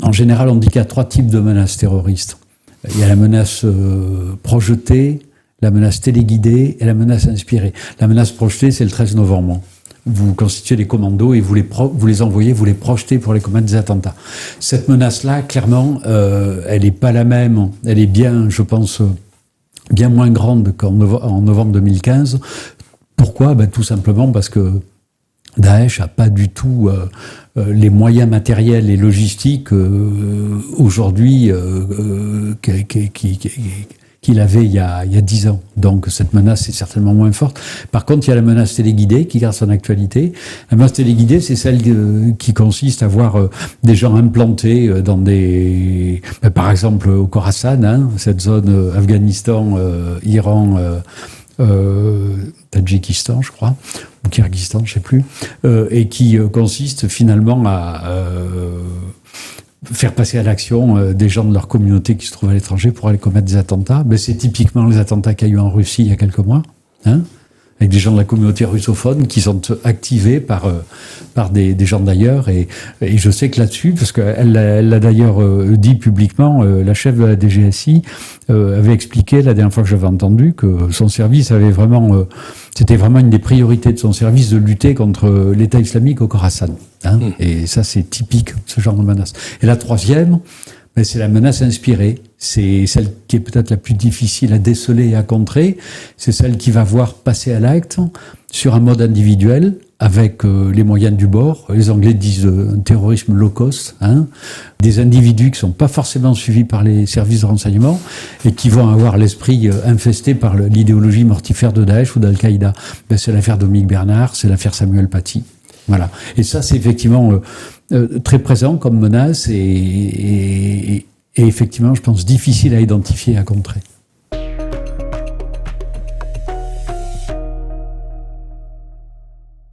En général, on dit qu'il y a 3 types de menaces terroristes. Il y a la menace projetée, la menace téléguidée et la menace inspirée. La menace projetée, c'est le 13 novembre. Vous constituez des commandos et vous les envoyez, vous les projetez pour les commettre des attentats. Cette menace-là, clairement, elle n'est pas la même. Elle est bien, je pense, bien moins grande qu'en novembre 2015. Pourquoi ? Tout simplement parce que Daesh n'a pas du tout les moyens matériels et logistiques aujourd'hui qu'il avait il y a 10 ans. Donc cette menace est certainement moins forte. Par contre, il y a la menace téléguidée qui garde son actualité. La menace téléguidée, c'est celle qui consiste à voir des gens implantés dans des... par exemple au Khorasan, cette zone Afghanistan, Iran... Tadjikistan, je crois, ou Kyrgyzstan, je sais plus, et qui consiste finalement à faire passer à l'action des gens de leur communauté qui se trouvent à l'étranger pour aller commettre des attentats. C'est typiquement les attentats qu'il y a eu en Russie il y a quelques mois, avec des gens de la communauté russophone qui sont activés par des gens d'ailleurs. Et je sais que là-dessus, parce qu'elle l'a d'ailleurs dit publiquement, la chef de la DGSI avait expliqué la dernière fois que j'avais entendu que son service avait vraiment... c'était vraiment une des priorités de son service de lutter contre l'État islamique au Khorasan. Et ça, c'est typique, ce genre de menace. Et la troisième, c'est la menace inspirée. C'est celle qui est peut-être la plus difficile à déceler et à contrer. C'est celle qui va voir passer à l'acte sur un mode individuel avec les moyens du bord. Les Anglais disent un terrorisme low cost. Des individus qui sont pas forcément suivis par les services de renseignement et qui vont avoir l'esprit infesté par l'idéologie mortifère de Daesh ou d'Al-Qaïda. C'est l'affaire Dominique Bernard, c'est l'affaire Samuel Paty. Voilà. Et ça, c'est effectivement très présent comme menace et effectivement, je pense, difficile à identifier et à contrer.